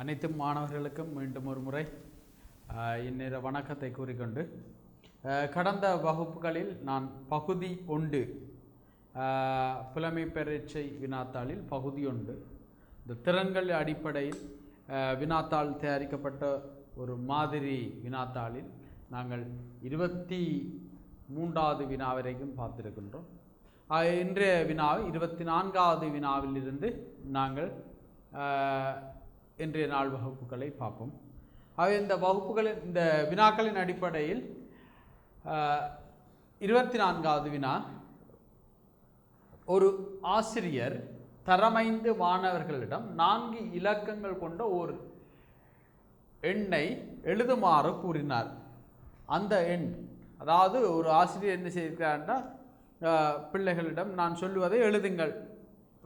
அனைத்து மாணவர்களுக்கும் மீண்டும் ஒரு முறை இந்நேர வணக்கத்தை கூறிக்கொண்டு கடந்த வகுப்புகளில் நான் பகுதி 1 புலமை பரீட்சை வினாத்தாளில் பகுதி 1 இந்த திறன்கள் அடிப்படையில் வினாத்தாள் தயாரிக்கப்பட்ட ஒரு மாதிரி வினாத்தாளில் நாங்கள் 23வது வினா வரைக்கும் பார்த்திருக்கின்றோம். இன்றைய வினாவை 24வது வினாவிலிருந்து நாங்கள் இன்றைய நாள் வகுப்புகளை பார்ப்போம். இந்த வகுப்புகளின் இந்த வினாக்களின் அடிப்படையில் 24வது வினா, ஒரு ஆசிரியர் தரமைந்து மாணவர்களிடம் 4 இலக்கங்கள் கொண்ட ஒரு எண்ணை எழுதுமாறு கூறினார். அந்த எண், அதாவது ஒரு ஆசிரியர் என்ன செய்திருக்கிறார்னா, பிள்ளைகளிடம் நான் சொல்லுவதை எழுதுங்கள்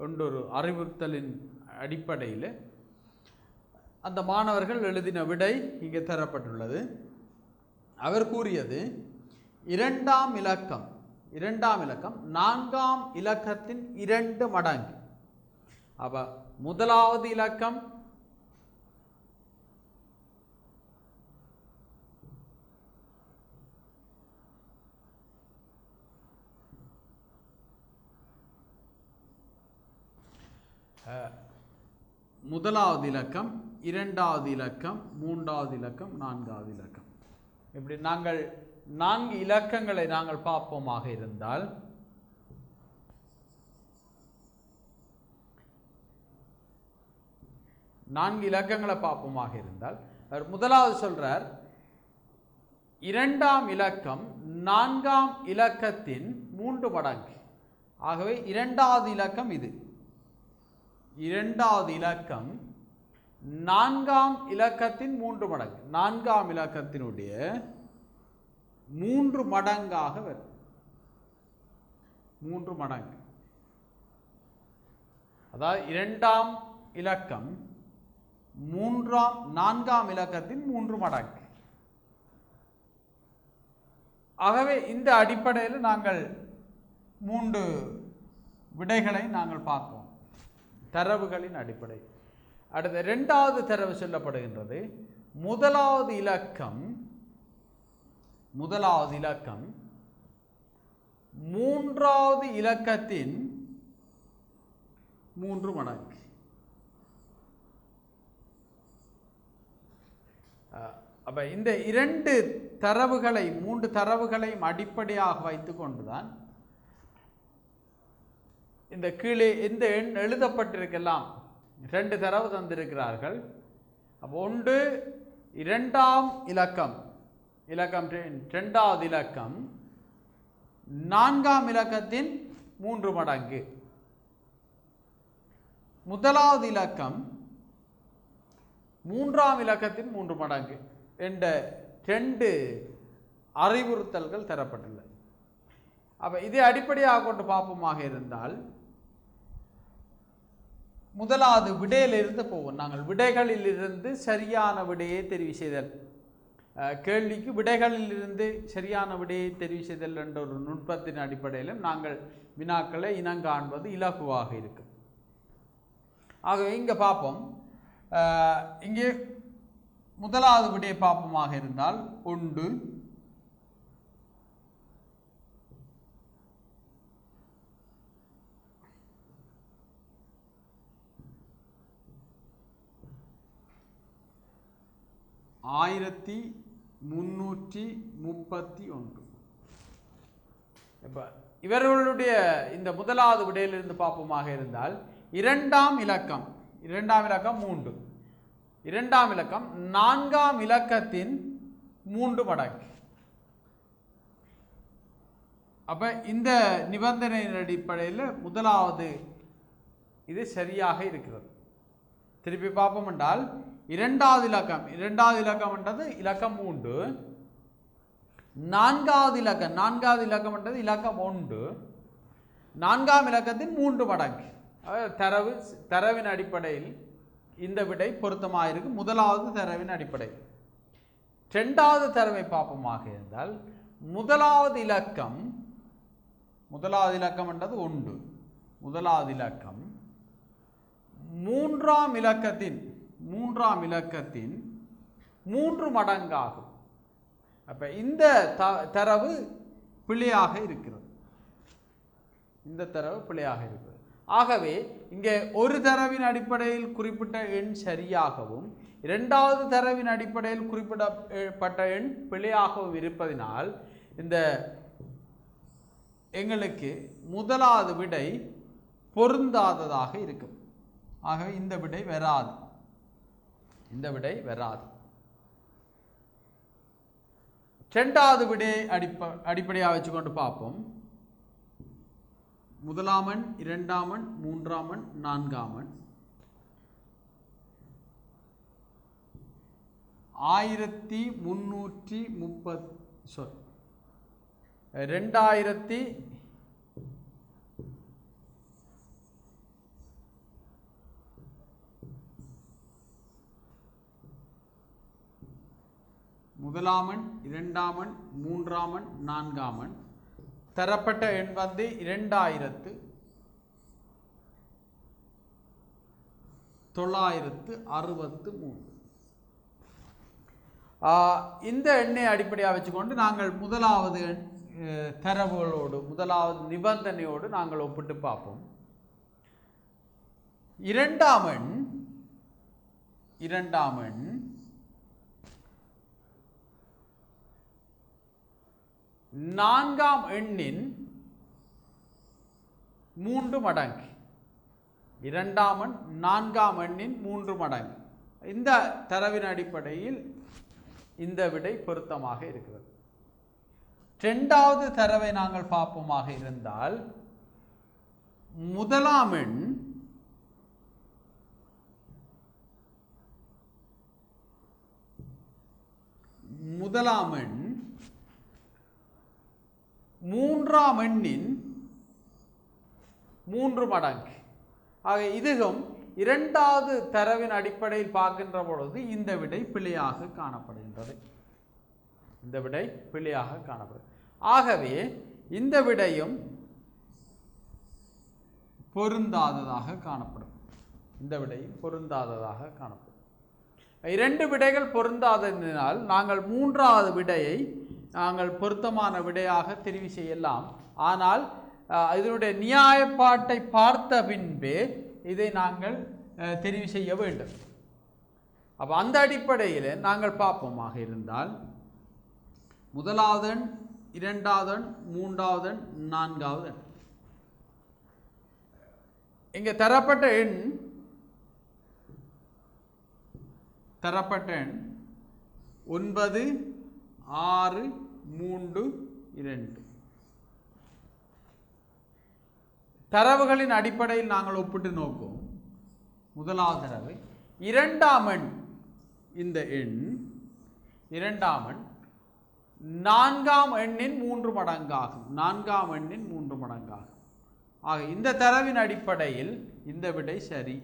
என்றொரு அறிவுறுத்தலின் அடிப்படையில் அந்த மாணவர்கள் எழுதின விடை இங்கே தரப்பட்டுள்ளது. அவர் கூறியது 2ஆம் இலக்கம் 4ஆம் இலக்கத்தின் 2 மடங்கு. அப்ப முதலாவது இலக்கம் முதலாவது இலக்கம், 2வது இலக்கம், 3வது இலக்கம், 4வது இலக்கம். இப்படி நாங்கள் 4 இலக்கங்களை நாங்கள் பார்ப்போமாக இருந்தால், அவர் முதலாவது சொல்றார் 2ஆம் இலக்கம் 4ஆம் இலக்கத்தின் 3 மடங்கு. ஆகவே 2வது இலக்கம் இது. 2வது இலக்கம் 4ஆம் இலக்கத்தின் 3 மடங்கு. 4ஆம் இலக்கத்தினுடைய 3 மடங்காக வரும். 3 மடங்கு. அதாவது 2ஆம் இலக்கம் 4ஆம் இலக்கத்தின் 3 மடங்கு. ஆகவே இந்த அடிப்படையில் நாங்கள் 3 விடைகளை நாங்கள் பார்ப்போம், தரவுகளின் அடிப்படை. அடுத்த 2வது தரவு சொல்லப்படுகின்றது. முதலாவது இலக்கம் 3வது இலக்கத்தின் 3 மடங்கு. அப்ப இந்த 2 தரவுகளை 3 தரவுகளையும் அடிப்படையாக வைத்துக் கொண்டுதான் இந்த கீழே இந்த எண் எழுதப்பட்டிருக்கலாம். 2 தரவு தந்திருக்கிறார்கள். அப்போ ஒன்று 2ஆம் இலக்கம் 2வது இலக்கம் 4ஆம் இலக்கத்தின் 3 மடங்கு. முதலாவது இலக்கம் 3ஆம் இலக்கத்தின் 3 மடங்கு என்ற 2 அறிவுறுத்தல்கள் தரப்பட்டுள்ளது. அப்ப இதை அடிப்படையாக கொண்டு பார்ப்போமாக இருந்தால், முதலாவது விடையிலிருந்து போவோம். நாங்கள் விடைகளில் இருந்து சரியான விடையை தெரிவு செய்தல், கேள்விக்கு விடைகளில் இருந்து சரியான விடையை தெரிவு செய்தல் என்ற ஒரு நுட்பத்தின் அடிப்படையிலும் நாங்கள் வினாக்களை இனங்காண்பது இலகுவாக இருக்கும். ஆகவே இங்கே பார்ப்போம். இங்கே முதலாவது விடையை பார்ப்போமாக இருந்தால் 1 1331. இவர்களுடைய இந்த முதலாவது விடையிலிருந்து பார்ப்போமாக இருந்தால் 2ஆம் இலக்கம் 3, 2ஆம் இலக்கம் 4ஆம் இலக்கத்தின் 3 மடங்கு. அப்ப இந்த நிபந்தனையின் அடிப்படையில் முதலாவது இது சரியாக இருக்கிறது. திருப்பி பார்ப்போம் என்றால் 2வது இலக்கம் என்றது இலக்கம் 3, 4வது இலக்கம் என்றது இலக்கம் 1, 4ஆம் இலக்கத்தின் 3 மடங்கு. தரவின் அடிப்படையில் இந்த விடை பொருத்தமாக இருக்கு. முதலாவது தரவின் அடிப்படை. 2வது தரவை பார்ப்போமாக இருந்தால், முதலாவது இலக்கம் என்றது 1, முதலாவது இலக்கம் 3ஆம் இலக்கத்தின் மூன்றாம் இலக்கத்தின் 3 மடங்காகும். அப்போ இந்த தரவு பிழையாக இருக்கிறது. இந்த தரவு பிழையாக இருக்கிறது. ஆகவே இங்கே ஒரு தரவின் அடிப்படையில் குறிப்பிட்ட எண் சரியாகவும் இரண்டாவது தரவின் அடிப்படையில் குறிப்பிடப்பட்ட எண் பிழையாகவும் இருப்பதினால் இந்த எங்களுக்கு முதலாவது விடை பொருந்தாததாக இருக்கும். ஆகவே இந்த விடை வராது. இந்த விடை வராது. இரண்டாவது விடையை அடிப்படையாக வச்சுக்கொண்டு பார்ப்போம். முதலாமன், இரண்டாமன், மூன்றாமன், நான்காமன் 2030 முதலாமன், இரண்டாமன், மூன்றாமன், நான்காமன் தரப்பட்ட எண் 2963. இந்த எண்ணை அடிப்படையாக வச்சுக்கொண்டு நாங்கள் முதலாவது தரவுகளோடு முதலாவது நிபந்தனையோடு நாங்கள் ஒப்பிட்டு பார்ப்போம். இரண்டாமன் நான்காம் எண்ணின் 3 மடங்கு. இரண்டாமன் நான்காம் எண்ணின் 3 மடங்கு. இந்த தரவின் அடிப்படையில் இந்த விடை பொருத்தமாக இருக்கிறது. இரண்டாவது தரவை நாங்கள் பார்ப்போமாக இருந்தால் முதலாம் எண் மூன்றாம் எண்ணின் 3 மடங்கு. ஆக இதுவும் இரண்டாவது தரவின் அடிப்படையில் பார்க்கின்ற பொழுது இந்த விடை பிழையாக காணப்படுகின்றது. இந்த விடை பிழையாக காணப்படுகிறது. ஆகவே இந்த விடையும் பொருந்தாததாக காணப்படும். இந்த விடையும் பொருந்தாததாக காணப்படும். 2 விடைகள் பொருந்தாததினால் நாங்கள் மூன்றாவது விடையை நாங்கள் பொருத்தமான விடையாக தெரிவு செய்யலாம். ஆனால் இதனுடைய நியாயப்பாட்டை பார்த்த பின்பே இதை நாங்கள் தெரிவு செய்ய வேண்டும். அப்போ அந்த அடிப்படையில் நாங்கள் பார்ப்போமாக இருந்தால் முதலாவது எண், இரண்டாவது எண், மூன்றாவது எண், நான்காவது எண். இங்கே தரப்பட்ட எண் 9, 6, 3, 2. தரவுகளின் அடிப்படையில் நாங்கள் ஒப்பிட்டு நோக்குவோம். முதலாவது தரவு இரண்டாம் எண். இந்த எண் இரண்டாம் எண் நான்காம் எண்ணின் 3 மடங்காகும். நான்காம் எண்ணின் 3 மடங்காகும். ஆக இந்த தரவின் அடிப்படையில் இந்த விடை சரி.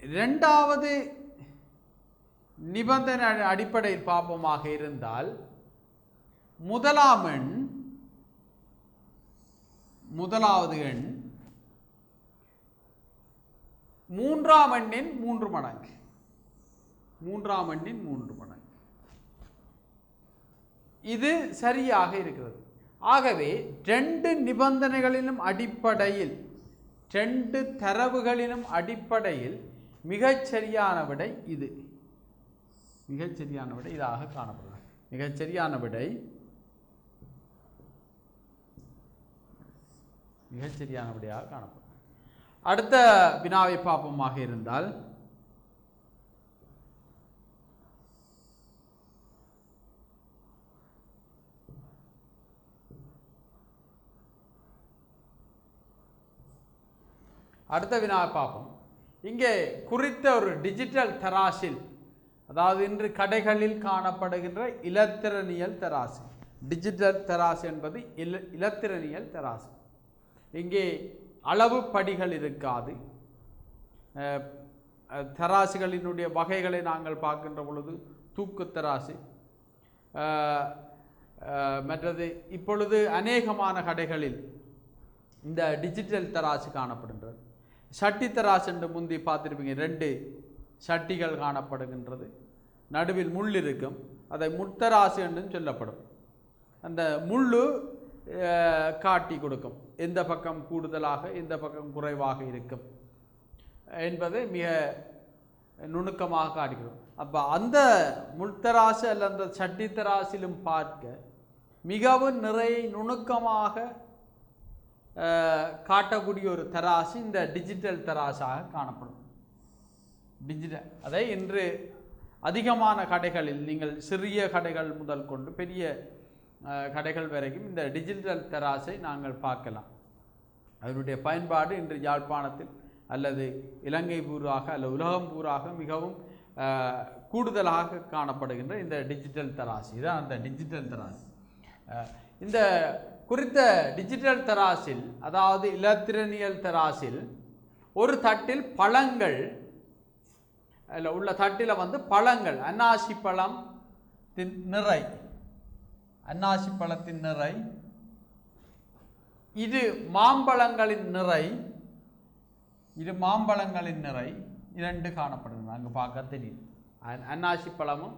இரண்டாவது நிபந்தனை அடிப்படையில் பார்ப்போமாக இருந்தால் முதலாவது எண் மூன்றாம் எண்ணின் 3 மடங்கு. மூன்றாம் எண்ணின் 3 மடங்கு. இது சரியாக இருக்கிறது. ஆகவே 2 நிபந்தனைகளிலும் அடிப்படையில் 2 தரவுகளிலும் அடிப்படையில் மிகச்சரியான விடை இது. மிகச்சரியான விடை இதாக காணப்படுகிறது. மிகச்சரியான விடை மிகச்சரியான விடையாக காணப்படும். அடுத்த வினாவை பார்ப்போமாக இருந்தால் அடுத்த வினாவை பார்ப்போம். இங்கே குறித்த ஒரு டிஜிட்டல் தராசில், அதாவது இன்று கடைகளில் காணப்படுகின்ற இலத்திரனியல் தராசு. டிஜிட்டல் தராசு என்பது இலத்திரனியல் தராசு. இங்கே அளவு படிகள் இருக்காது. தராசுகளினுடைய வகைகளை நாங்கள் பார்க்கின்ற பொழுது தூக்கு தராசு, மற்றது இப்பொழுது அநேகமான கடைகளில் இந்த டிஜிட்டல் தராசு காணப்படுகின்றது. சட்டி தராசு என்று முந்தி பார்த்துருப்பீங்க, 2 சட்டிகள் காணப்படுகின்றது, நடுவில் முள் இருக்கும், அதை முத்தராசு என்று சொல்லப்படும். அந்த முள்ளு காட்டி கொடுக்கும் எந்த பக்கம் கூடுதலாக எந்த பக்கம் குறைவாக இருக்கும் என்பதை மிக நுணுக்கமாக காட்டுகிறோம். அப்போ அந்த முள்தராசு அல்ல அந்த சட்டி தராசிலும் பார்க்க மிகவும் நிறைய நுணுக்கமாக காட்டக்கூடிய ஒரு தராசு இந்த டிஜிட்டல் தராசாக காணப்படும். டிஜிட்டல் அதை இன்று அதிகமான கடைகளில் நீங்கள் சிறிய கடைகள் முதல் கொண்டு பெரிய கடைகள் வரைக்கும் இந்த டிஜிட்டல் தராசை நாங்கள் பார்க்கலாம். அதனுடைய பயன்பாடு இன்று யாழ்ப்பாணத்தில் அல்லது இலங்கை பூராக அல்லது உலகம் பூராக மிகவும் கூடுதலாக காணப்படுகின்ற இந்த டிஜிட்டல் தராசு. இதுதான் அந்த டிஜிட்டல் தராசு. இந்த குறித்த டிஜிட்டல் தராசில், அதாவது இலத்திரனியல் தராசில், ஒரு தட்டில் பழங்கள் உள்ள தட்டில் வந்து பழங்கள், அன்னாசி பழத்தின் நிறை, அன்னாசி பழத்தின் நிறை, இது மாம்பழங்களின் நிறை, இது மாம்பழங்களின் நிறை 2 காணப்படுகிறது. அங்கே பார்க்க தெரியும். அன்னாசி பழமும்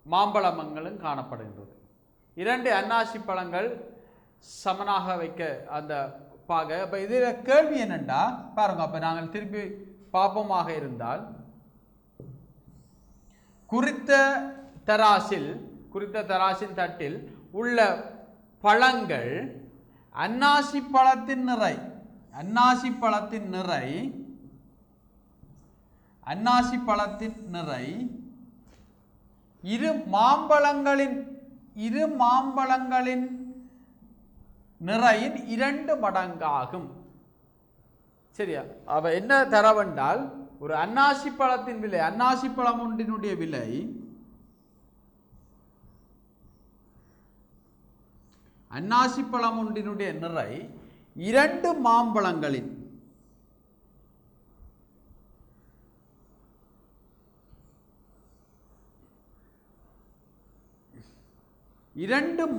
மாம்பழங்களும் காணப்படுகின்றது. 2 அன்னாசி பழங்கள் சமனாக வைக்க அந்த பார்க்க. அப்போ இதில் கேள்வி என்னென்னா பாருங்க, அப்போ நாங்கள் திருப்பி பாப்பமாக இருந்தால் குறித்த தராசின் தட்டில் உள்ள பழங்கள் அன்னாசி பழத்தின் நிறை இரு மாம்பழங்களின் நிறையின் 2 மடங்காகும். சரியா? அவ என்ன தரவென்றால், ஒரு அன்னாசி பழத்தின் விலை, அன்னாசி பழம் ஒன்றினுடைய விலை அன்னாசி பழம் ஒன்றினுடைய நிறை 2 மாம்பழங்களின்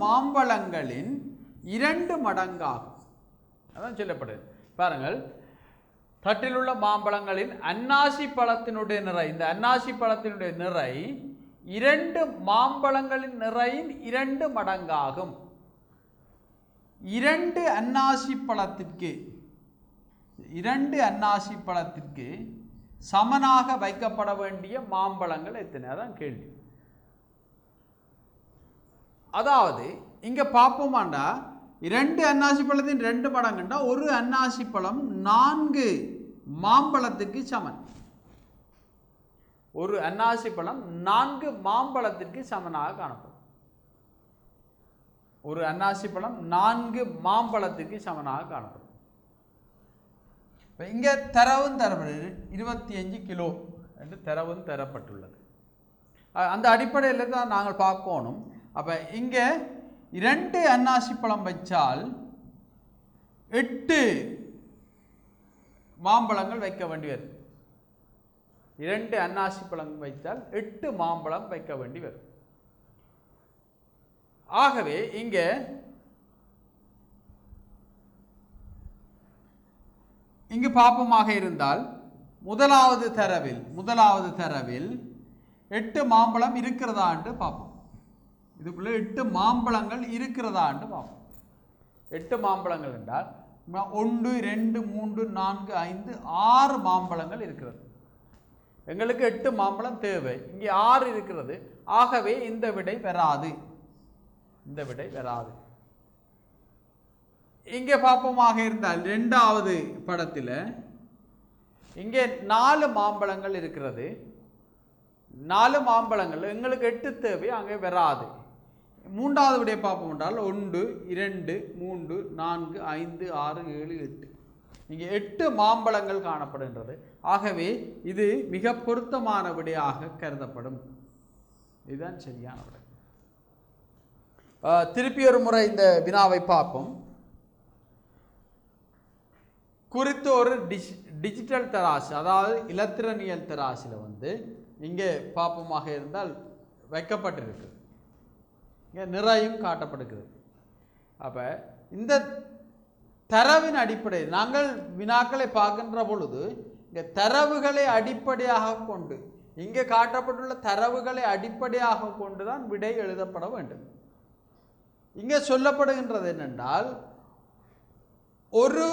மாம்பழங்களின் 2 மடங்காகும். அதான் சொல்லப்படுது. பாருங்கள், தட்டில் உள்ள மாம்பழங்களின் அன்னாசி பழத்தினுடைய நிறை, இந்த அன்னாசி பழத்தினுடைய நிறை 2 மாம்பழங்களின் நிறையின் 2 மடங்காகும். 2 அன்னாசி பழத்திற்கு சமனாக வைக்கப்பட வேண்டிய மாம்பழங்கள் எத்தனை? அதான் கேள்வி. அதாவது இங்க பார்ப்போமாண்டா, 2 அன்னாசி பழத்தின் 2 மடங்குண்டா ஒரு அன்னாசி பழம் 4 மாம்பழத்துக்கு சமன். ஒரு அன்னாசி பழம் 4 மாம்பழத்திற்கு சமனாக காணப்படும். ஒரு அன்னாசி பழம் 4 மாம்பழத்துக்கு சமனாக காணப்படும். இங்கே தரவும் 25 கிலோ என்று தரவும் தரப்பட்டுள்ளது. அந்த அடிப்படையில் தான் நாங்கள் பார்க்கணும். அப்போ இங்கே 2 அன்னாசி பழம் வைச்சால் 8 மாம்பழங்கள் வைக்க வேண்டி வரும். 2 அன்னாசி பழம் வைத்தால் 8 மாம்பழம் வைக்க வேண்டி வரும். ஆகவே இங்கு பாப்பமாக இருந்தால் முதலாவது தரவில் 8 மாம்பழம் இருக்கிறதா என்று பார்ப்போம். இதுக்குள்ள 8 மாம்பழங்கள் இருக்கிறதா என்று பார்ப்போம். 8 மாம்பழங்கள் என்றால் 1 2 3 4 5 6 மாம்பழங்கள் இருக்கிறது. எங்களுக்கு 8 மாம்பழம் தேவை, இங்கே 6 இருக்கிறது. ஆகவே இந்த விடை வராது. இங்கே பாப்பமாக இருந்தால் 2வது படத்தில் இங்கே 4 மாம்பழங்கள் இருக்கிறது. 4 மாம்பழங்கள் எங்களுக்கு 8 தேவை, அங்கே வராது. 3வது விடையை பார்ப்போம் என்றால் 1 2 3 4 5 6 7 8 இங்கே 8 மாம்பழங்கள் காணப்படுகின்றது. ஆகவே இது மிக பொருத்தமான விடையாக கருதப்படும். இதுதான் சரியான விடை. திருப்பி ஒரு முறை இந்த வினாவை பார்ப்போம். குறித்து ஒரு டிஜிட்டல் தராசு, அதாவது இலத்திரனியல் தராசில் வந்து இங்கே பாப்பமாக இருந்தால் வைக்கப்பட்டிருக்கு, இங்கே நிறையும் காட்டப்படுகிறது. அப்போ இந்த தரவின் அடிப்படையில் நாங்கள் வினாக்களை பார்க்கின்ற பொழுது இந்த தரவுகளை அடிப்படையாக கொண்டு இங்கே காட்டப்பட்டுள்ள தரவுகளை அடிப்படையாக கொண்டுதான் விடை எழுதப்பட வேண்டும். இங்கே சொல்லப்படுகின்றது என்னென்றால் ஒரு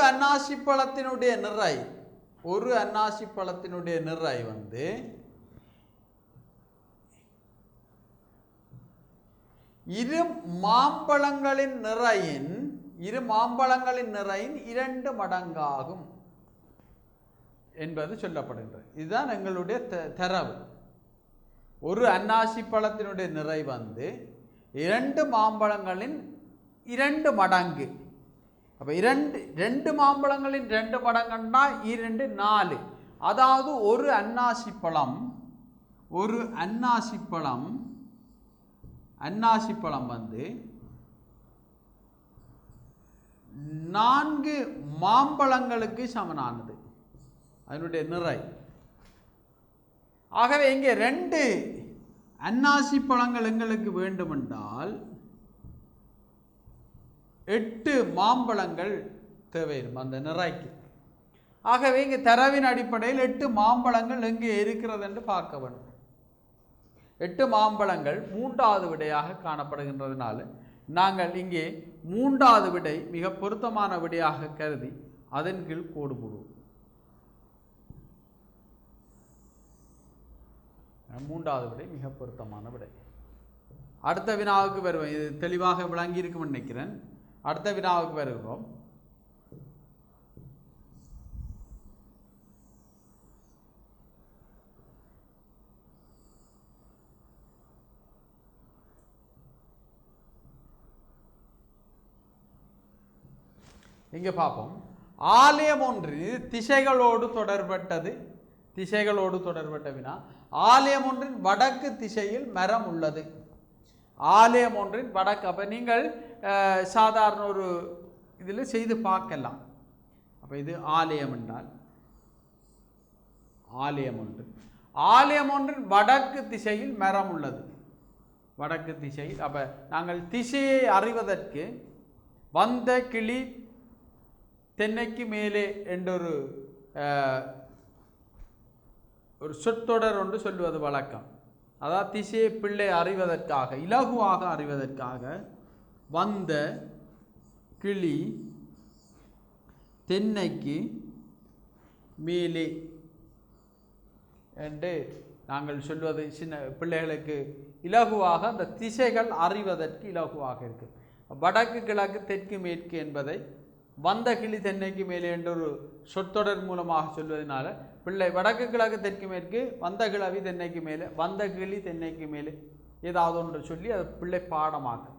அன்னாசி பழத்தினுடைய நிறை வந்து இரு மாம்பழங்களின் நிறையின் 2 மடங்காகும் என்பது சொல்லப்படுகின்றது. இதுதான் எங்களுடைய தரவு. ஒரு அன்னாசி பழத்தினுடைய நிறை வந்து 2 மாம்பழங்களின் 2 மடங்கு. அப்போ 2 மாம்பழங்களின் 2 மடங்குன்னா 2 4. அதாவது ஒரு அன்னாசி பழம் வந்து 4 மாம்பழங்களுக்கு சமனானது அதனுடைய நிறை. ஆகவே இங்கே 2 அன்னாசி பழங்கள் எங்களுக்கு வேண்டுமென்றால் 8 மாம்பழங்கள் தேவைப்படும் அந்த நிறைக்கு. ஆகவே இங்கே தரவின் அடிப்படையில் 8 மாம்பழங்கள் எங்கே இருக்கிறது என்று பார்க்க வேண்டும். 8 மாம்பழங்கள் 3வது விடையாக காணப்படுகின்றதுனால நாங்கள் இங்கே 3வது விடை மிக பொருத்தமான விடையாக கருதி அதன் கீழ் கோடு போடுவோம். 3வது விடை மிக பொருத்தமான விடை. அடுத்த வினாவுக்கு வருவோம். இது தெளிவாக விளங்கி இருக்கும்னு நினைக்கிறேன். அடுத்த வினாவுக்கு வருகிறோம். இங்கே பார்ப்போம். ஆலயம் ஒன்று திசைகளோடு தொடர்பட்ட வினா. ஆலயம் ஒன்றின் வடக்கு திசையில் மரம் உள்ளது. ஆலயம் ஒன்றின் வடக்கு. அப்போ நீங்கள் சாதாரண ஒரு இதில் செய்து பார்க்கலாம். அப்போ இது ஆலயம் என்றால் ஆலயம் ஒன்றின் வடக்கு திசையில் மரம் உள்ளது. வடக்கு திசையில். அப்போ நாங்கள் திசையை அறிவதற்கு வந்த கிளி தென்னைக்கு மேலே என்றொரு சொற்றொடர் ஒன்று சொல்லுவது வழக்கம். அதாவது திசையை பிள்ளை அறிவதற்காக இலகுவாக அறிவதற்காக வந்த கிளி தென்னைக்கு மேலே என்று நாங்கள் சொல்வது சின்ன பிள்ளைகளுக்கு இலகுவாக அந்த திசைகள் அறிவதற்கு இலகுவாக இருக்கு. வடக்கு கிழக்கு தெற்கு மேற்கு என்பதை வந்த கிளி தென்னைக்கு மேலே என்ற ஒரு சொற்றொடர் மூலமாக சொல்வதனால பிள்ளை வடக்கு கிழக்கு தெற்கு மேற்கு வந்த கிழவி தென்னைக்கு மேலே வந்த கிளி தென்னைக்கு மேலே ஏதாவது ஒன்று சொல்லி அது பிள்ளை பாடமாக்கும்.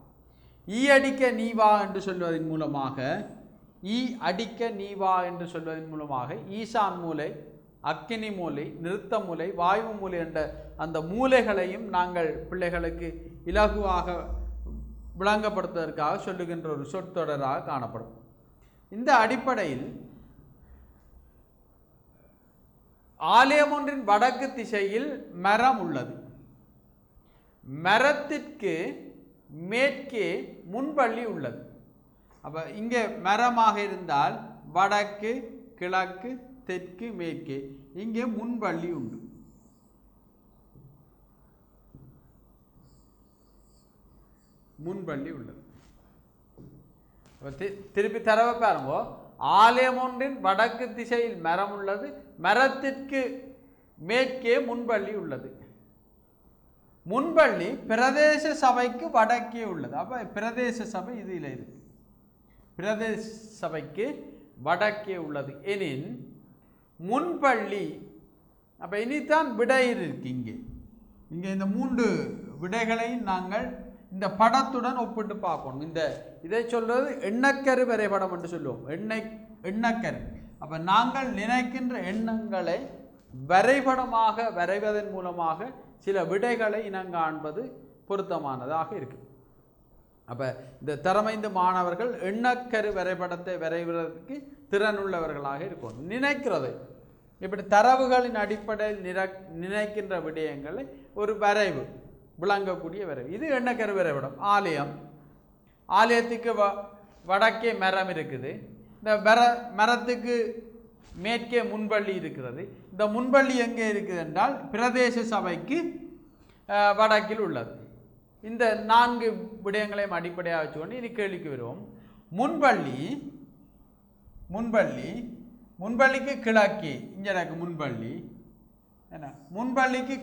ஈ அடிக்க நீ வா என்று சொல்வதன் மூலமாக ஈசான் மூலை, அக்கினி மூலை, நிறுத்த மூலை, வாயு மூலை என்ற அந்த மூலைகளையும் நாங்கள் பிள்ளைகளுக்கு இலகுவாக விளங்கப்படுத்துவதற்காக சொல்லுகின்ற ஒரு சொற்றொடராக காணப்படும். இந்த அடிப்படையில் ஆலயம் ஒன்றின் வடக்கு திசையில் மரம் உள்ளது. மரத்திற்கு மேற்கே முன்பள்ளி உள்ளது. அப்போ இங்கே மரமாக இருந்தால் வடக்கு கிழக்கு தெற்கு மேற்கே, இங்கே முன்பள்ளி உண்டு. முன்பள்ளி உள்ளது. திருப்பி தரவை பாருங்க. ஆலயம் ஒன்றின் வடக்கு திசையில் மரம் உள்ளது. மரத்திற்கு மேற்கே முன்பள்ளி உள்ளது. முன்பள்ளி பிரதேச சபைக்கு வடக்கே உள்ளது. அப்போ பிரதேச சபை இதில் இருக்கு. பிரதேச சபைக்கு வடக்கே உள்ளது எனின் முன்பள்ளி. அப்போ இனித்தான் விடை இருக்கு. இங்கே இந்த 3 விடைகளையும் நாங்கள் இந்த படத்துடன் ஒப்பிட்டு பார்க்கணும். இதை சொல்றது எண்ணக்கரு வரைபடம் என்று சொல்லுவோம். எண்ணக்கரு. அப்போ நாங்கள் நினைக்கின்ற எண்ணங்களை வரைபடமாக வரைவதன் மூலமாக சில விடைகளை இனங்காண்பது பொருத்தமானதாக இருக்கு. அப்போ இந்த திறமைந்த மாணவர்கள் எண்ணக்கரு வரைபடத்தை வரைவதற்கு திறனுள்ளவர்களாக இருக்கும். நினைக்கிறது இப்படி தரவுகளின் அடிப்படையில் நினைக்கின்ற விடயங்களை ஒரு வரைவு விளங்கக்கூடிய வரைவு. இது எண்ணக்கரு வரைபடம். ஆலயம் ஆலயத்துக்கு வடக்கே மரம் இருக்குது. இந்த மரத்துக்கு மேற்கே முன்பள்ளி இருக்கிறது. இந்த முன்பள்ளி எங்கே இருக்குது என்றால் பிரதேச சபைக்கு வடக்கில் உள்ளது. இந்த 4 விடயங்களையும் அடிப்படையாக வச்சுக்கொண்டு இனி கேள்விக்கு வருவோம். முன்பள்ளிக்கு கிழக்கே, இங்கே எனக்கு முன்பள்ளி என்ன, முன்பள்ளிக்கு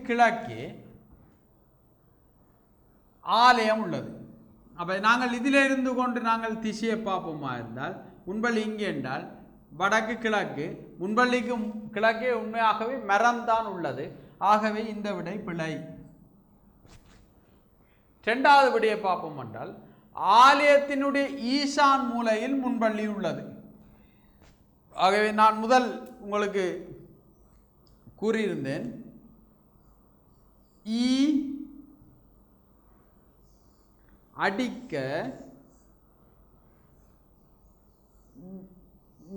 கிழக்கே ஆலயம் உள்ளது. அப்போ நாங்கள் இதில் இருந்து கொண்டு நாங்கள் திசையை பார்ப்போமா இருந்தால் முன்பள்ளி இங்கே என்றால் வடக்கு கிழக்கு, முன்பள்ளிக்கு கிழக்கே உண்மையாகவே மரம்தான் உள்ளது. ஆகவே இந்த விடை பிழை. 2வது விடையை பார்ப்போம் என்றால் ஆலயத்தினுடைய ஈசான் மூலையில் முன்பள்ளி உள்ளது. ஆகவே நான் முதல் உங்களுக்கு கூறியிருந்தேன், ஈ அடிக்க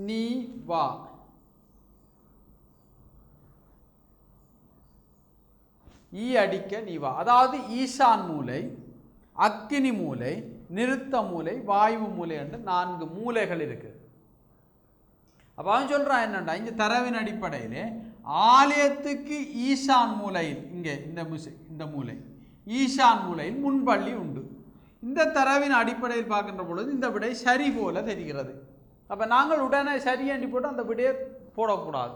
நீ வா. ஈ அடிக்க நீ வா, அதாவது ஈசான் மூலை, அக்கினி மூலை, நிறுத்த மூலை, வாயு மூலை என்று 4 மூலைகள் இருக்கு. அப்போ அவன் சொல்றான் என்னண்டா, இங்கே தரவின் அடிப்படையில் ஆலயத்துக்கு ஈசான் மூலையில், இங்கே இந்த மூலை ஈசான் மூலையில் முன்பள்ளி உண்டு. இந்த தரவின் அடிப்படையில் பார்க்கின்ற பொழுது இந்த விடை சரி போல தெரிகிறது. அப்போ நாங்கள் உடனே சரி என்று போட்டு அந்த விடையை போடக்கூடாது.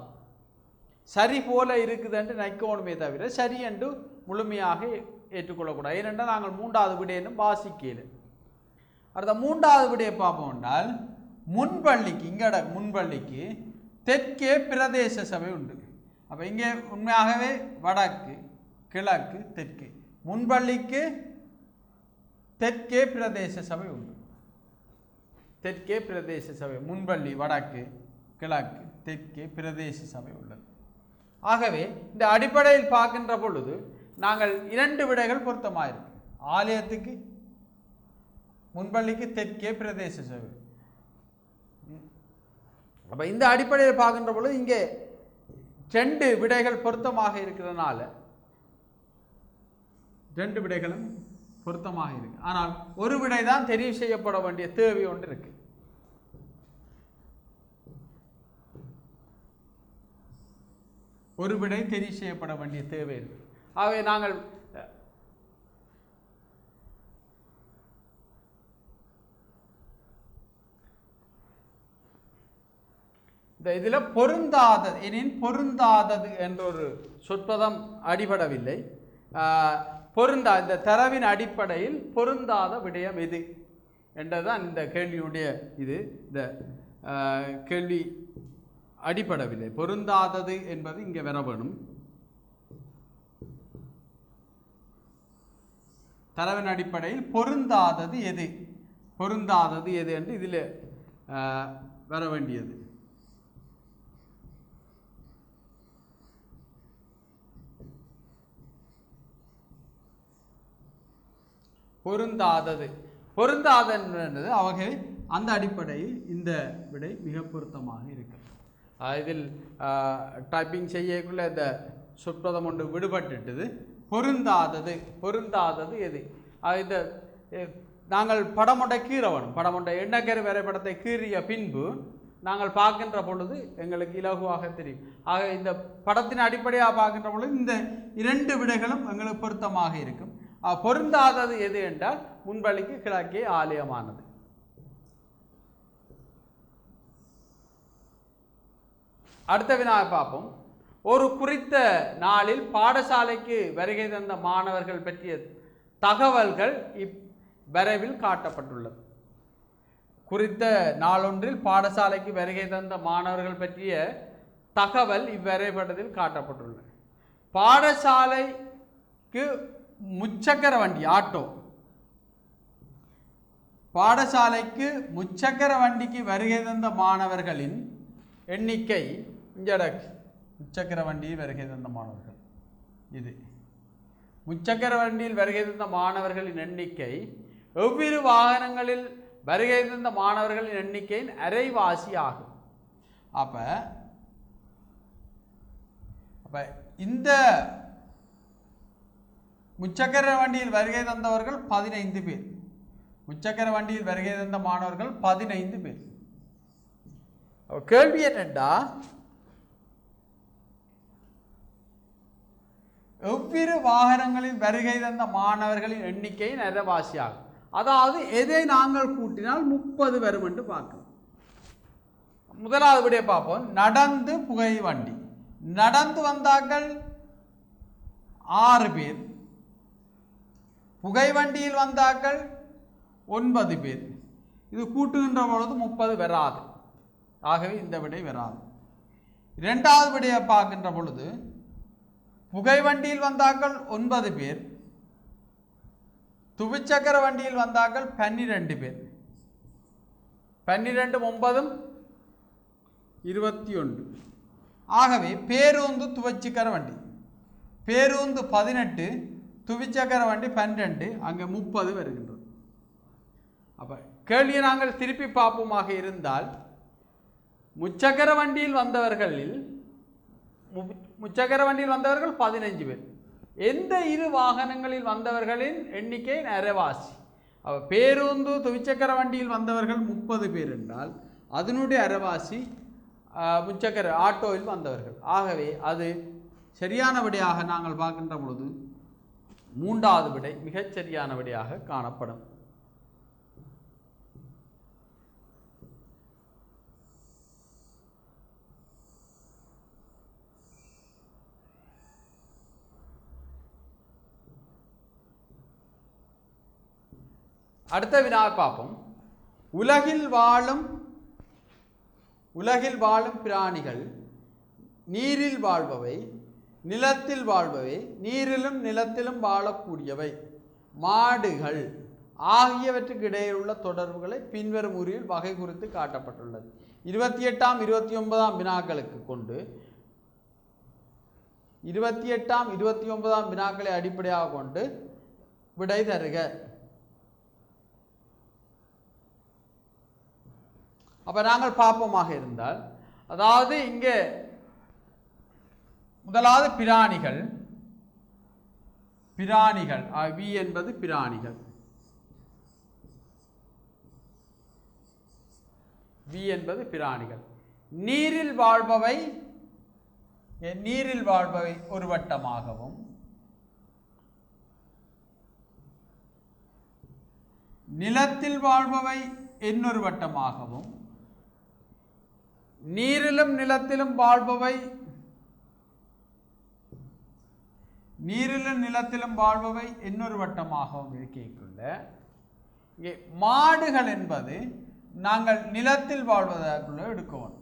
சரி போல இருக்குதுன்னு நினைக்கணுமே தவிர சரி என்று முழுமையாக ஏற்றுக்கொள்ளக்கூடாது. ஏனென்றால் நாங்கள் 3வது விடையினும் வாசிக்கல. அடுத்த 3வது விடையை பார்ப்போம் என்றால் முன்பள்ளிக்கு, இங்கட முன்பள்ளிக்கு தெற்கே பிரதேச சபை உண்டு. அப்போ இங்கே உண்மையாகவே வடக்கு கிழக்கு தெற்கு, முன்பள்ளிக்கு தெற்கே பிரதேச சபை உண்டு. தெற்கே பிரதேச சபை, முன்பள்ளி வடக்கு கிழக்கு தெற்கே பிரதேச சபை உள்ளது. ஆகவே இந்த அடிப்படையில் பார்க்கின்ற பொழுது நாங்கள் 2 விடைகள் பொருத்தமாக இருக்கு. ஆலயத்துக்கு முன்பள்ளிக்கு தெற்கே பிரதேச சபை. அப்போ இந்த அடிப்படையில் பார்க்கின்ற பொழுது இங்கே 2 விடைகள் பொருத்தமாக இருக்கிறதுனால 2 விடைகளும் பொருத்தமாக இருக்கு. ஆனால் ஒரு விடை தான் தெரிவு செய்யப்பட வேண்டிய தேவை ஒன்று இருக்கு. ஒரு விடை தெரிவு செய்யப்பட வேண்டிய தேவை இருக்கு. ஆகவே நாங்கள் இந்த இதில் பொருந்தாதது, எனின் பொருந்தாதது என்ற ஒரு சொற்பதம் அடிபடவில்லை. இந்த தரவின் அடிப்படையில் பொருந்தாத விடயம் எது என்றதுதான் இந்த கேள்வியுடைய இது. இந்த கேள்வி அடிபடவில்லை. பொருந்தாதது என்பது இங்கே வர வேணும். தரவின் அடிப்படையில் பொருந்தாதது எது, பொருந்தாதது எது என்று இதில் வர வேண்டியது. பொருந்தாதது பொருந்தாதது அவகை அந்த அடிப்படையில் இந்த விடை மிக பொருத்தமாக இருக்கிறது. இதில் டைப்பிங் செய்யக்குள்ள இந்த சொற்பதம் ஒன்று விடுபட்டுட்டது. பொருந்தாதது எது? இந்த நாங்கள் படம் ஒன்றை கீறவணும். படம் ஒன்றை எண்ணக்கரு வரைபடத்தை கீறிய பின்பு நாங்கள் பார்க்கின்ற பொழுது எங்களுக்கு இலகுவாக தெரியும். ஆக இந்த படத்தின் அடிப்படையாக பார்க்கின்ற பொழுது இந்த 2 விடைகளும் எங்களுக்கு பொருத்தமாக இருக்கும். பொருந்தாதது எது என்றால் முன்பள்ளிக்கு கிழக்கே ஆலயமானது. அடுத்த வினாவை பார்ப்போம். ஒரு குறித்த நாளில் பாடசாலைக்கு வருகை தந்த மாணவர்கள் பற்றிய தகவல்கள் இவ்வரைவில் காட்டப்பட்டுள்ளது. குறித்த நாளொன்றில் பாடசாலைக்கு வருகை தந்த மாணவர்கள் பற்றிய தகவல் இவ்வரைபடத்தில் காட்டப்பட்டுள்ளது. பாடசாலைக்கு முச்சக்கர வண்டி ஆட்டோ, பாடசாலைக்கு முச்சக்கர வண்டிக்கு வருகை தந்த மாணவர்களின் எண்ணிக்கை முச்சக்கர வண்டியில் வருகை தந்த மாணவர்கள் இது முச்சக்கர வண்டியில் வருகை தந்த மாணவர்களின் எண்ணிக்கை எவ்விரு வாகனங்களில் வருகை தந்த மாணவர்களின் எண்ணிக்கையின் அரைவாசி ஆகும். அப்ப இந்த முச்சக்கர வண்டியில் வருகை தந்தவர்கள் 15 பேர். முச்சக்கர வண்டியில் வருகை தந்த மாணவர்கள் 15 பேர். கேள்வி என்னண்டா, எவ்விரு வாகனங்களில் வருகை தந்த மாணவர்களின் எண்ணிக்கை நரவாசியாகும். அதாவது எதை நாங்கள் கூட்டினால் 30 வரும் என்று பார்க்கலாம். முதலாவது விடைய பார்ப்போம். நடந்து புகை வண்டி. நடந்து வந்தார்கள் 6 பேர். புகை வண்டியில் வந்தார்கள் 9 பேர். இது கூட்டுகின்ற பொழுது 30 வராது. ஆகவே இந்த விடை வராது. இரண்டாவது விடையை பார்க்கின்ற பொழுது புகை வண்டியில் வந்தார்கள் 9 பேர். துவிச்சக்கர வண்டியில் வந்தார்கள் 12 பேர். 12 9 21. ஆகவே பேருந்து துவச்சிக்கர வண்டி, பேருந்து 18, துவிச்சக்கர வண்டி 12, அங்கே 30 வருகின்றது. அப்போ கேள்வியை நாங்கள் திருப்பி பார்ப்போமாக இருந்தால், முச்சக்கர வண்டியில் வந்தவர்கள் 15 பேர். எந்த இரு வாகனங்களில் வந்தவர்களின் எண்ணிக்கை அரைவாசி. பேருந்து துவிச்சக்கர வண்டியில் வந்தவர்கள் 30 பேர் என்றால் அதனுடைய அரைவாசி முச்சக்கர ஆட்டோவில் வந்தவர்கள். ஆகவே அது சரியான விடையாக நாங்கள் பார்க்கின்ற பொழுது மூன்றாவது விடை மிகச் சரியான விடையாக காணப்படும். அடுத்த வினாவை பார்ப்போம். உலகில் வாழும் பிராணிகள் நீரில் வாழ்பவை, நிலத்தில் வாழ்பவை, நீரிலும் நிலத்திலும் வாழக்கூடியவை, மாடுகள் ஆகியவற்றுக்கு இடையில் உள்ள தொடர்புகளை பின்வரும் உரியில் வகை குறித்து காட்டப்பட்டுள்ளது. 28ஆம் 29ஆம் வினாக்களுக்கு கொண்டு 28ஆம் 29ஆம் வினாக்களை அடிப்படையாக கொண்டு விடை தருக. அப்ப நாங்கள் பார்ப்போமாக இருந்தால், அதாவது இங்கே முதலாவது பிராணிகள் வி என்பது பிராணிகள், வி என்பது பிராணிகள். நீரில் வாழ்பவை ஒரு வட்டமாகவும், நிலத்தில் வாழ்பவை இன்னொரு வட்டமாகவும், நீரிலும் நிலத்திலும் வாழ்பவை இன்னொரு வட்டமாகவும் இருக்கைக்குள்ள, இங்கே மாடுகள் என்பது நாங்கள் நிலத்தில் வாழ்வதற்குள்ள எடுக்கணும்.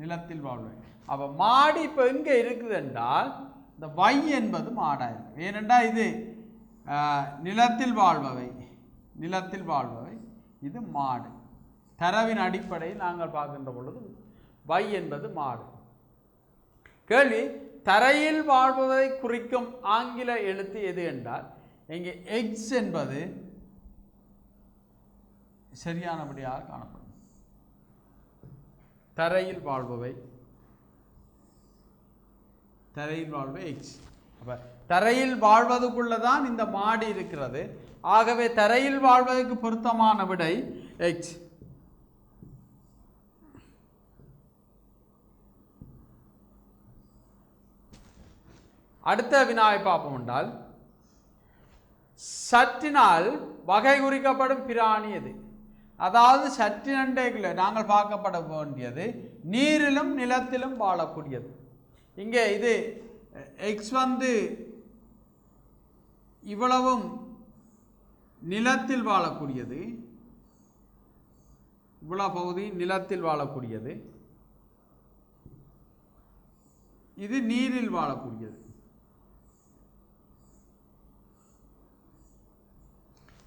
நிலத்தில் வாழ்வை. அப்ப மாடு இப்ப எங்க இருக்குது என்றால் இந்த வை என்பது மாடாயிருக்கு. ஏனென்றால் இது நிலத்தில் வாழ்பவை, இது மாடு. தரவின் அடிப்படையில் நாங்கள் பார்க்கின்ற பொழுது வை என்பது மாடு. கேள்வி, தரையில் வாழ்வதை குறிக்கும் ஆங்கில எழுத்து எது என்றால் இங்கே எக்ஸ் என்பது சரியானபடியாக காணப்படும். தரையில் வாழ்பவை எக்ஸ். அப்ப தரையில் வாழ்வதுக்குள்ளதான் இந்த மாடு இருக்கிறது. ஆகவே தரையில் வாழ்வதற்கு பொருத்தமான விடை எக்ஸ். அடுத்த வினாவை பார்ப்போம் என்றால், சற்றினால் வகை குறிக்கப்படும் பிராணி எது? அதாவது சற்றினண்டைக்குள்ள நாங்கள் பார்க்கப்பட வேண்டியது நீரிலும் நிலத்திலும் வாழக்கூடியது. இங்கே இது எக்ஸ் வந்து இவ்வளவும் நிலத்தில் வாழக்கூடியது, இவ்வளவு பகுதி நிலத்தில் வாழக்கூடியது, இது நீரில் வாழக்கூடியது.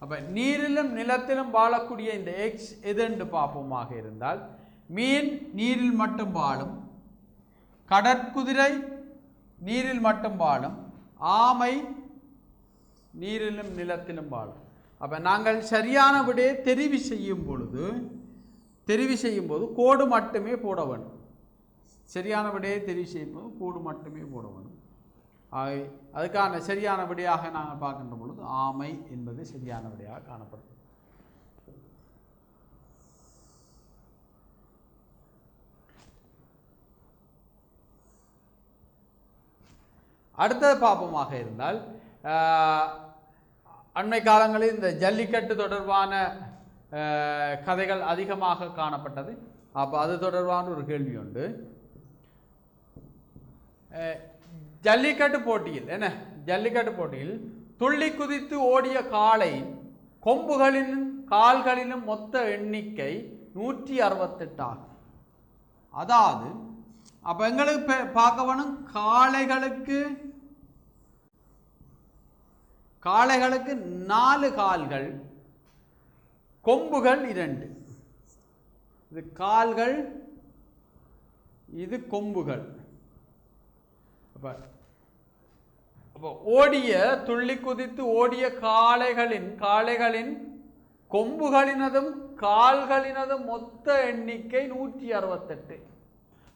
அப்ப நீரிலும் நிலத்திலும் வாழக்கூடிய இந்த எக்ஸ் எதென்று பார்ப்போமாக இருந்தால், மீன் நீரில் மட்டும் வாழும், கடற்குதிரை நீரில் மட்டும் வாழும், ஆமை நீரிலும் நிலத்திலும் வாழும். அப்ப நாங்கள் சரியான விடையை தெரிவு செய்யும் பொழுது தெரிவு செய்யும் போது கோடு மட்டுமே போட வேண்டும். சரியான விடையை தெரிவு செய்யும் போது கோடு மட்டுமே போட வேண்டும். அதுக்கான சரியான விடையாக நாங்கள் பார்க்கின்ற பொழுது ஆமை என்பது சரியான விடையாக காணப்படும். அடுத்தது பாப்பமாக இருந்தால் அண்மை காலங்களில் இந்த ஜல்லிக்கட்டு தொடர்பான கதைகள் அதிகமாக காணப்பட்டது. அப்போ அது தொடர்பான ஒரு கேள்வி உண்டு. ஜல்லிக்கட்டு போட்டியில் துள்ளி குதித்து ஓடிய காளை கொம்புகளிலும் கால்களிலும் மொத்த எண்ணிக்கை 168 ஆகும். அதாவது அப்போ எங்களுக்கு பார்க்க வேணும், காளைகளுக்கு 4 கால்கள், கொம்புகள் 2. இது கால்கள், இது கொம்புகள். அப்போ துள்ளி குதித்து ஓடிய காளைகளின் கொம்புகளினதும் கால்களினதும் மொத்த எண்ணிக்கை 168.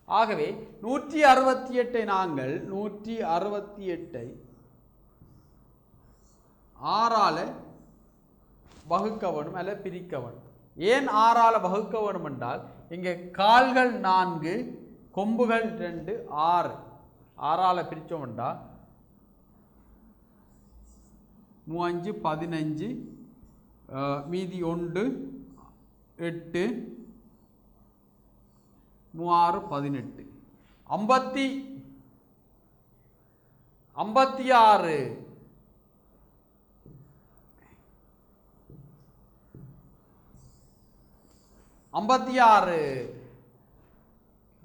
ஆகவே 168 நாங்கள் 168 6ஆல வகுக்க வேண்டும் அல்ல பிரிக்க வேண்டும். ஏன் 6ஆல வகுக்க வேண்டும் என்றால் இங்கே கால்கள் 4, கொம்புகள் 2, 6. 6ஆல பிரித்தோம் என்றால் 3 5 15, மீதி 1 8, 3 18, 56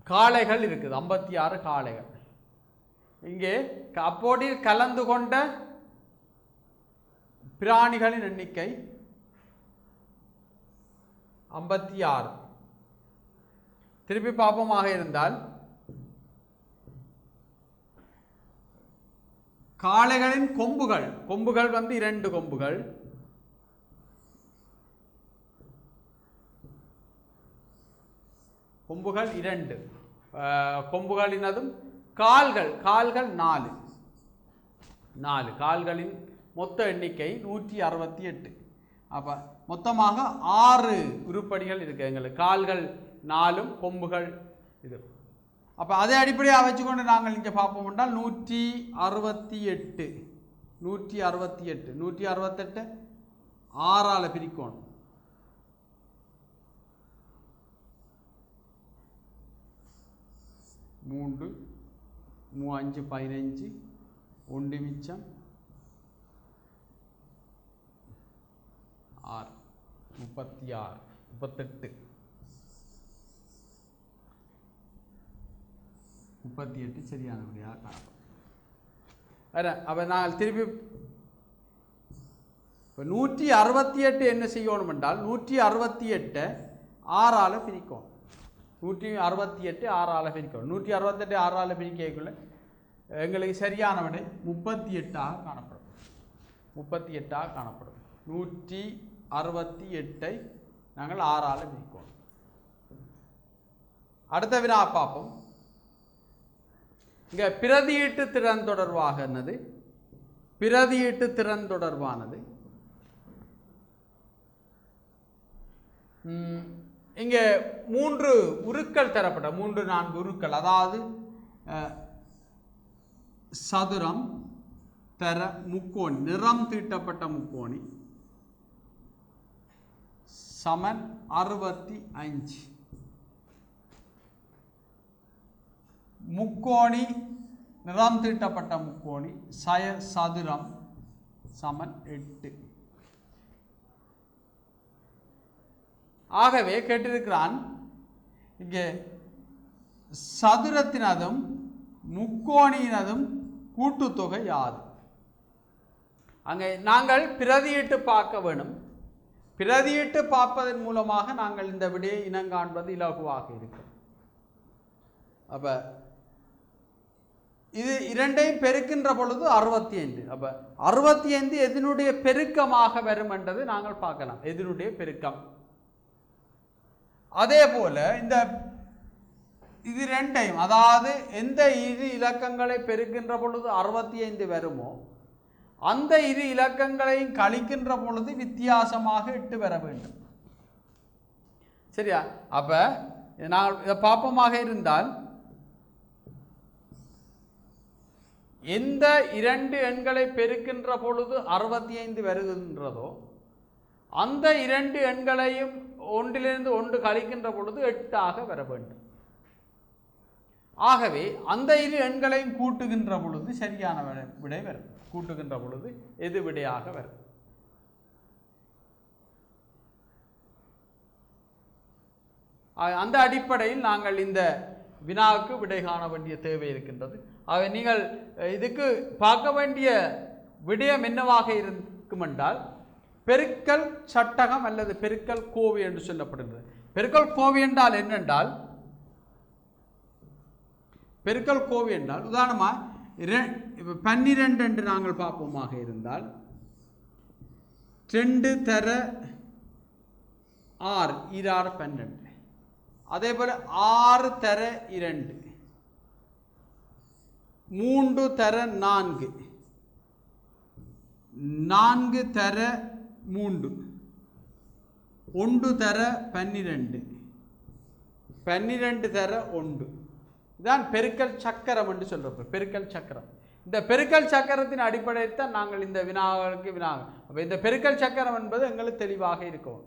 காளைகள் இருக்குது. 56 காளைகள். இங்கே அப்போட்டில் கலந்து கொண்ட பிராணிகளின் எண்ணிக்கை 56. திருப்பி பாப்பமாக இருந்தால் காளைகளின் கொம்புகள் 2 கொம்புகள், கொம்புகள் 2, கொம்புகளினதும் கால்கள் 4. கால்களின் மொத்த எண்ணிக்கை 168. அப்போ மொத்தமாக 6 உருப்படிகள் இருக்குது எங்களுக்கு. கால்கள் 4, கொம்புகள் இது. அப்போ அதை அடிப்படையாக வச்சுக்கொண்டு நாங்கள் இங்கே பார்ப்போம் என்றால் 168 6ஆல் பிரிக்கணும். 3 3 5 15, 1 மிச்சம் 6, 36, 38 சரியான விடையாக காணப்படும். அப்போ நாங்கள் திருப்பி இப்போ 168 என்ன செய்யணும் என்றால் 168 6ஆல பிரிக்கணும். 168 6ஆல பிரிக்கணும். 168 6ஆல பிரிக்கக்குள்ள எங்களுக்கு சரியான விடை 38ஆக காணப்படும். 38ஆக காணப்படும். 168 நாங்கள் 6ஆல பிரிக்கணும். அடுத்த வினா பார்ப்போம். இங்கே பிரதியீட்டு திறன் தொடர்பானது. இங்கே 3 உருக்கள் தரப்பட்ட 3-4 உருக்கள், அதாவது சதுரம், முக்கோணி, நிறம் தீட்டப்பட்ட முக்கோணி சமன் 65, முக்கோணி நிறம் தீட்டப்பட்ட முக்கோணி சதுரம் சமன் 8. ஆகவே கேட்டிருக்கிறான் இங்கே சதுரத்தினதும் முக்கோணியினதும் கூட்டுத்தொகை யாது? அங்கே நாங்கள் பிரதியிட்டு பார்க்க வேணும். பிரதியிட்டு பார்ப்பதன் மூலமாக நாங்கள் இந்த விடையை இனங்காண்பது இலகுவாக இருக்கும். அப்போ இது இரண்டையும் பெருக்கின்ற பொழுது 65. அப்போ 65 எதனுடைய பெருக்கமாக வரும் என்றது நாங்கள் பார்க்கலாம். எதனுடைய பெருக்கம் அதே போல இந்த இது ரெண்டையும், அதாவது எந்த இரு இலக்கங்களை பெருக்கின்ற பொழுது 65 வருமோ அந்த இரு இலக்கங்களையும் கழிக்கின்ற பொழுது வித்தியாசமாக 8 வர வேண்டும். சரியா? அப்ப நான் இதை பாப்பமாக இருந்தால் எந்த இரண்டு எண்களை பெருக்கின்ற பொழுது 65 வருகின்றதோ அந்த இரண்டு எண்களையும் ஒன்றிலிருந்து ஒன்று கழிக்கின்ற பொழுது 8 வர வேண்டும். ஆகவே அந்த இரு எண்களையும் கூட்டுகின்ற பொழுது சரியான விடை வரும். கூட்டுகின்ற பொழுது எது விடையாக வரும்? அந்த அடிப்படையில் நாங்கள் இந்த வினாவுக்கு விடை காண வேண்டிய தேவை இருக்கின்றது. ஆகவே நீங்கள் இதுக்கு பார்க்க வேண்டிய விடயம் என்னவாக இருக்கும் என்றால் பெருக்கல் சட்டகம் அல்லது பெருக்கல் கோவை என்று சொல்லப்படுகிறது. பெருக்கல் கோவை என்றால் என்னென்றால், பெருக்கல் கோவை என்றால் உதாரணமாக 12 என்று நாங்கள் பார்ப்போமாக இருந்தால் 2 தர 6 ஈராறு 12, அதே போல 6 தர 2, 3 தர 4, 4 தர 3, 1 தர 12, 12 தர 1. இதுதான் பெருக்கல் சக்கரம் என்று சொல்றோம். பெருக்கல் சக்கரம். இந்த பெருக்கல் சக்கரத்தின் அடிப்படையில் தான் நாங்கள் இந்த வினாவுக்கு அப்போ இந்த பெருக்கல் சக்கரம் என்பது எங்களுக்கு தெளிவாக இருக்கும்.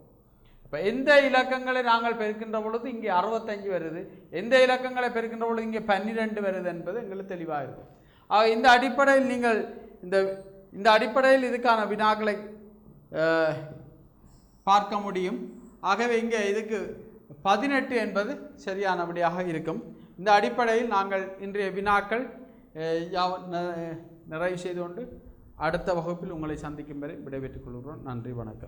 இப்போ எந்த இலக்கங்களை நாங்கள் பெருக்கின்ற பொழுது இங்கே 65 வருது, எந்த இலக்கங்களை பெருக்கின்ற பொழுது இங்கே 12 வருது என்பது எங்களுக்கு தெளிவாக இருக்கும். இந்த அடிப்படையில் நீங்கள் இந்த அடிப்படையில் இதுக்கான வினாக்களை பார்க்க முடியும். ஆகவே இங்கே இதுக்கு 18 என்பது சரியானபடியாக இருக்கும். இந்த அடிப்படையில் நாங்கள் இன்றைய வினாக்கள் நிறைவு செய்து கொண்டு அடுத்த வகுப்பில் உங்களை சந்திக்கும் வரை விடைபெற்றுக் கொள்கிறோம். நன்றி, வணக்கம்.